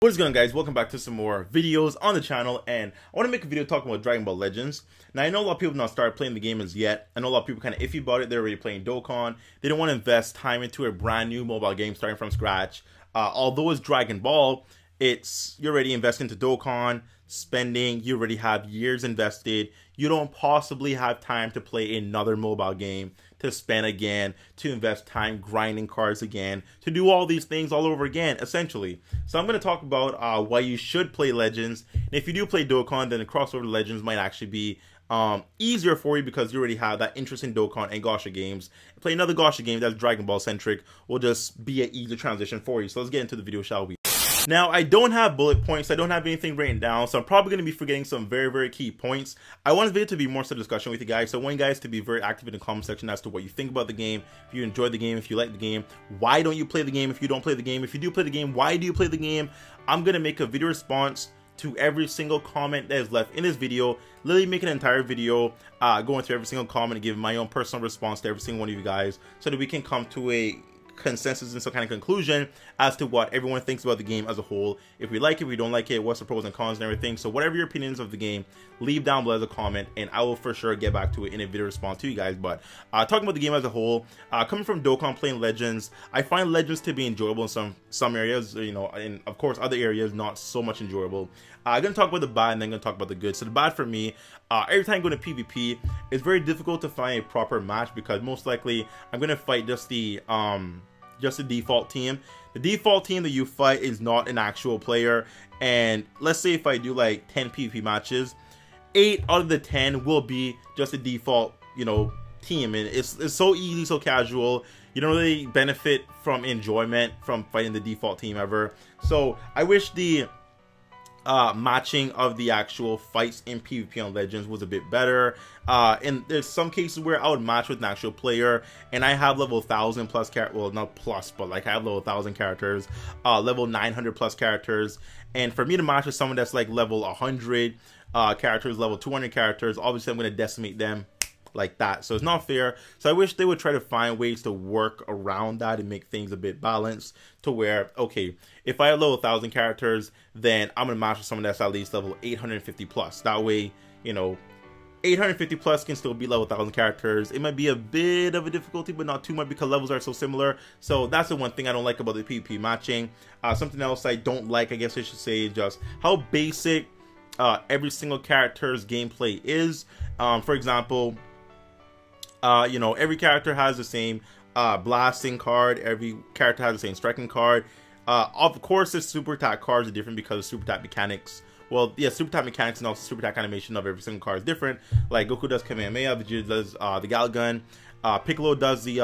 What is going on, guys? Welcome back to some more videos on the channel, and I want to make a video talking about Dragon Ball Legends. Now, I know a lot of people have not started playing the game as yet. I know a lot of people kind of iffy about it. They're already playing Dokkan. They don't want to invest time into a brand new mobile game starting from scratch. Although it's Dragon Ball, you're already investing into Dokkan, spending, you already have years invested. You don't possibly have time to play another mobile game, to spend again, to invest time grinding cards again, to do all these things all over again, essentially. So I'm going to talk about why you should play Legends. And if you do play Dokkan, then the crossover to Legends might actually be easier for you because you already have that interest in Dokkan and Gacha games. Play another Gacha game that's Dragon Ball centric will just be an easier transition for you. So let's get into the video, shall we? Now, I don't have bullet points, I don't have anything written down, so I'm probably going to be forgetting some very key points. I want this video to be more so discussion with you guys, so I want you guys to be very active in the comment section as to what you think about the game, if you enjoyed the game, if you like the game, why don't you play the game if you don't play the game, if you do play the game, why do you play the game. I'm going to make a video response to every single comment that is left in this video, literally make an entire video going through every single comment and giving my own personal response to every single one of you guys so that we can come to a consensus and some kind of conclusion as to what everyone thinks about the game as a whole. If we like it, we don't like it, what's the pros and cons and everything. So whatever your opinions of the game, leave down below as a comment and I will for sure get back to it in a video response to you guys. But talking about the game as a whole, coming from Dokkan, playing Legends, I find Legends to be enjoyable in some areas, you know, and of course other areas not so much enjoyable. I'm going to talk about the bad and then I'm going to talk about the good. So the bad for me, every time I go to PvP, it's very difficult to find a proper match because most likely I'm going to fight just the default team. The default team that you fight is not an actual player, and let's say if I do like 10 PvP matches, 8 out of the 10 will be just a default, you know, team, and it's so easy, so casual. You don't really benefit from enjoyment from fighting the default team ever. So I wish the matching of the actual fights in PvP on Legends was a bit better. And there's some cases where I would match with an actual player and I have level 1000 plus well, not plus, but like I have level 1000 characters, level 900 plus characters, and for me to match with someone that's like level 100 characters, level 200 characters, obviously I'm going to decimate them like that. So it's not fair. So I wish they would try to find ways to work around that and make things a bit balanced to where, okay, if I have level 1000 characters, then I'm gonna match with someone that's at least level 850 plus. That way, you know, 850 plus can still be level 1000 characters. It might be a bit of a difficulty, but not too much because levels are so similar. So that's the one thing I don't like about the PvP matching. Something else I don't like, I guess I should say, is just how basic every single character's gameplay is. For example, you know, every character has the same blasting card, every character has the same striking card. Of course, the super attack cards are different because of super attack mechanics. Well, yeah, super attack mechanics and also super attack animation of every single card is different. Like Goku does Kamehameha, Vegeta does the Gal Gun, Piccolo does the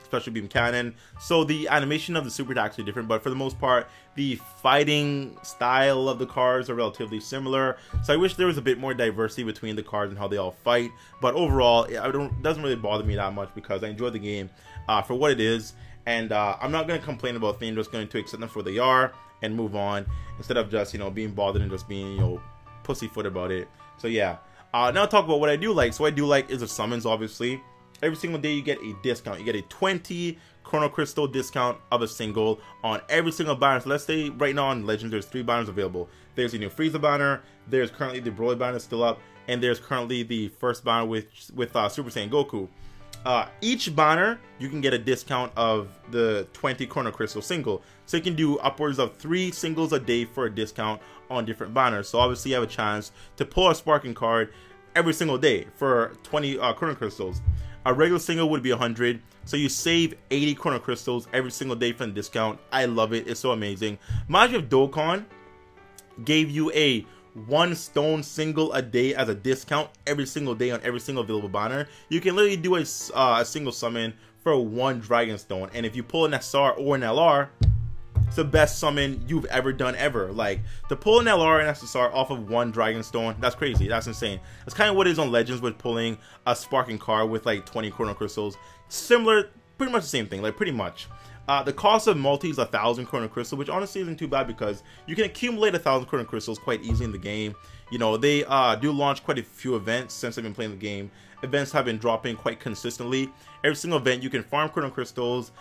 special beam cannon. So the animation of the super attacks are different, but for the most part, the fighting style of the cards are relatively similar. So I wish there was a bit more diversity between the cards and how they all fight. But overall, it doesn't really bother me that much because I enjoy the game for what it is. And I'm not going to complain about things. I'm just going to accept them for they are and move on instead of just, you know, being bothered and just being, you know, pussyfoot about it. So yeah, now talk about what I do like. So what I do like is the summons, obviously. Every single day you get a discount. You get a 20 Chrono Crystal discount of a single on every single banner. So let's say right now on Legends there's 3 banners available. There's the new Frieza banner, there's currently the Broly banner still up, and there's currently the first banner with Super Saiyan Goku. Each banner you can get a discount of the 20 Chrono Crystal single. So you can do upwards of 3 singles a day for a discount on different banners. So obviously you have a chance to pull a sparking card every single day for 20 Chrono Crystals. A regular single would be 100, so you save 80 Chrono Crystals every single day from the discount. I love it. It's so amazing. Imagine if Dokkan gave you a 1 stone single a day as a discount every single day on every single available banner. You can literally do a single summon for 1 dragon stone, and if you pull an SR or an LR, it's the best summon you've ever done ever. Like, to pull an LR and SSR off of 1 dragon stone, that's crazy, that's insane. That's kind of what it is on Legends with pulling a sparking card with like 20 Chrono Crystals. Similar, pretty much the same thing, like pretty much. The cost of multi is 1000 Chrono Crystal, which honestly isn't too bad because you can accumulate 1000 Chrono Crystals quite easy in the game. You know, they do launch quite a few events since I've been playing the game, events have been dropping quite consistently. Every single event you can farm Chrono Crystals.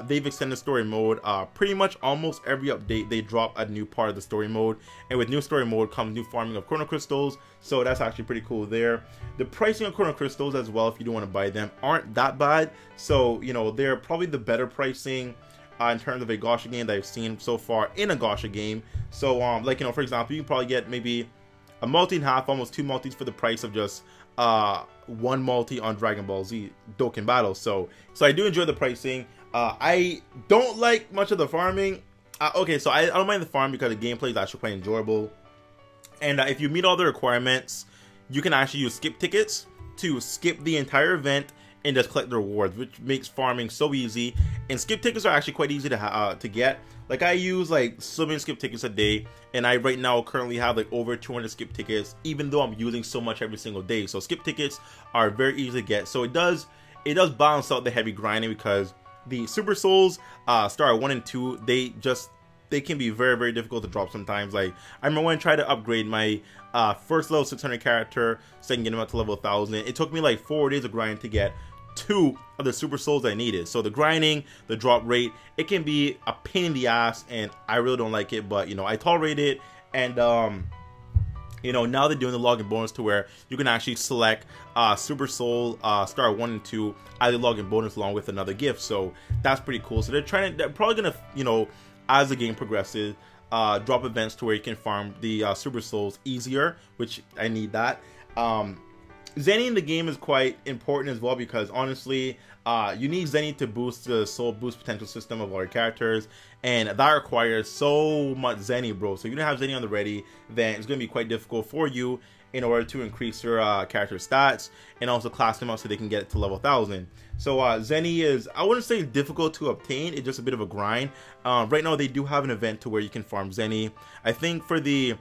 They've extended story mode. Pretty much almost every update they drop a new part of the story mode, and with new story mode comes new farming of Chrono Crystals, so that's actually pretty cool there. The pricing of Chrono Crystals as well, if you do want to buy them, aren't that bad, so you know, they're probably the better pricing in terms of a gacha game that I've seen so far in a gacha game. So like, you know, for example, you can probably get maybe a multi and half, almost 2 multis for the price of just 1 multi on Dragon Ball Z Dokkan Battle. So I do enjoy the pricing. I don't like much of the farming. Okay, so I don't mind the farm because the gameplay is actually quite enjoyable. And if you meet all the requirements, you can actually use skip tickets to skip the entire event and just collect the rewards, which makes farming so easy. And skip tickets are actually quite easy to get. Like, I use like so many skip tickets a day, and I right now currently have like over 200 skip tickets, even though I'm using so much every single day. So skip tickets are very easy to get. So it does balance out the heavy grinding, because the Super Souls Star 1 and 2, they can be very, very difficult to drop sometimes. Like, I remember when I tried to upgrade my first level 600 character so I can get him up to level 1000. It took me like 4 days of grinding to get 2 of the Super Souls I needed. So the grinding, the drop rate, it can be a pain in the ass, and I really don't like it, but you know, I tolerate it. And you know, now they're doing the login bonus to where you can actually select Super Soul Star 1 and 2 as a login bonus along with another gift. So that's pretty cool. So they're probably gonna, you know, as the game progresses, drop events to where you can farm the Super Souls easier, which I need that. Zenny in the game is quite important as well, because honestly, you need Zenny to boost the soul boost potential system of all your characters, and that requires so much Zenny, bro. So if you don't have Zenny on the ready, then it's going to be quite difficult for you in order to increase your character stats and also class them up so they can get it to level 1000. So Zenny is, I wouldn't say difficult to obtain, it's just a bit of a grind. Right now they do have an event to where you can farm Zenny. I think for the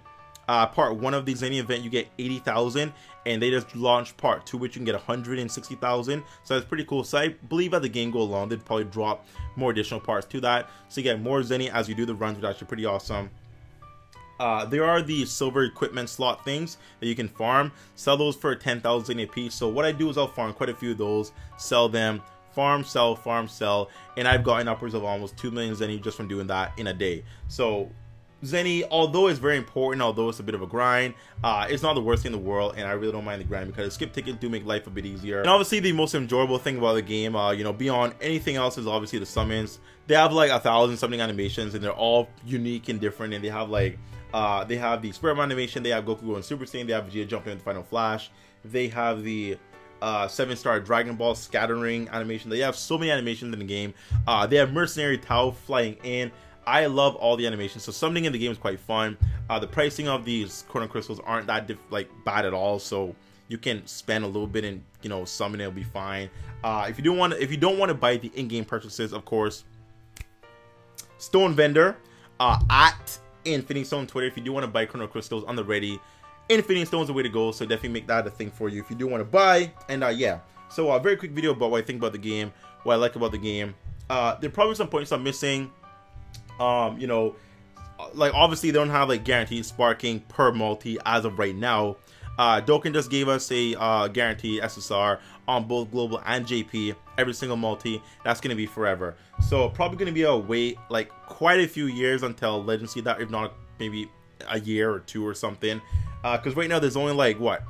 part 1 of the Zenny event you get 80,000, and they just launched part 2, which you can get 160,000. So that's pretty cool. So I believe as the game goes along, they'd probably drop more additional parts to that, so you get more Zenny as you do the runs, which is actually pretty awesome. There are the silver equipment slot things that you can farm. Sell those for 10,000 a piece. So what I do is I'll farm quite a few of those, sell them, farm, sell, and I've gotten upwards of almost 2 million Zenny just from doing that in a day. So Zenny, although it's very important, although it's a bit of a grind, it's not the worst thing in the world, and I really don't mind the grind because skip tickets do make life a bit easier. And obviously the most enjoyable thing about the game, you know, beyond anything else, is obviously the summons. They have like 1,000 something animations, and they're all unique and different, and they have like they have the Spirit animation, they have Goku going Super Saiyan, they have Vegeta jumping in the Final Flash, they have the 7-star Dragon Ball scattering animation. They have so many animations in the game. They have Mercenary Tao flying in. I love all the animations. So summoning in the game is quite fun. The pricing of these Chrono Crystals aren't that bad at all. So you can spend a little bit and, you know, summon it, it'll be fine. If you don't want to buy the in-game purchases, of course, Stone Vendor at Infinity Stone Twitter. If you do want to buy Chrono Crystals on the ready, Infinity Stone is the way to go. So definitely make that a thing for you if you do want to buy. And yeah, so a very quick video about what I think about the game, what I like about the game. There are probably some points I'm missing. You know, like obviously they don't have like guaranteed sparking per multi as of right now. Dokkan just gave us a guaranteed SSR on both global and JP every single multi. That's gonna be forever, so probably gonna be a wait like quite a few years until Legends see that, if not maybe a year or 2 or something, because right now there's only like what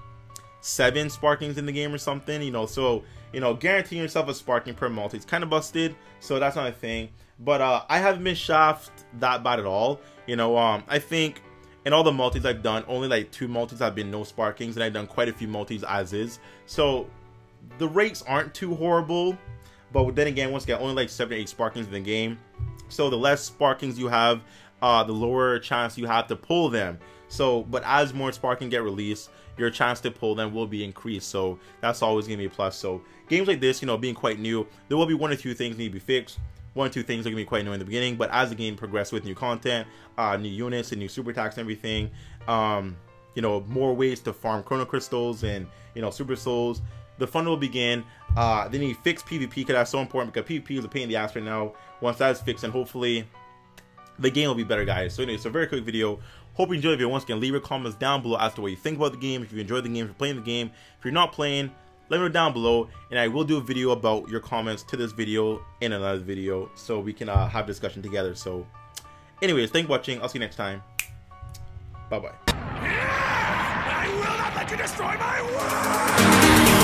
7 sparkings in the game or something, you know. So you know, guaranteeing yourself a sparking per multi is kind of busted, so that's not a thing. But I haven't been shafted that bad at all, you know. I think in all the multis I've done, only like 2 multis have been no sparkings, and I've done quite a few multis as is, so the rates aren't too horrible. But then again, once again, only like 7 or 8 sparkings in the game, so the less sparkings you have, the lower chance you have to pull them. So but as more sparking get released, your chance to pull them will be increased, so that's always gonna be a plus. So games like this, you know, being quite new, there will be 1 or 2 things need to be fixed. 1 or 2 things are gonna be quite new in the beginning, but as the game progresses with new content, new units and new super attacks and everything, you know, more ways to farm Chrono Crystals and, you know, Super Souls, the fun will begin. They need to fix PvP, because that's so important, because PvP is a pain in the ass right now. Once that's fixed, and hopefully the game will be better, guys. So anyway, it's a very quick video. Hope you enjoyed the video. Once again, leave your comments down below as to what you think about the game. If you enjoyed the game, if you're playing the game, if you're not playing, let me know down below, and I will do a video about your comments to this video in another video, so we can have discussion together. So anyways, thanks for watching. I'll see you next time. Bye bye. I will not let you destroy my world!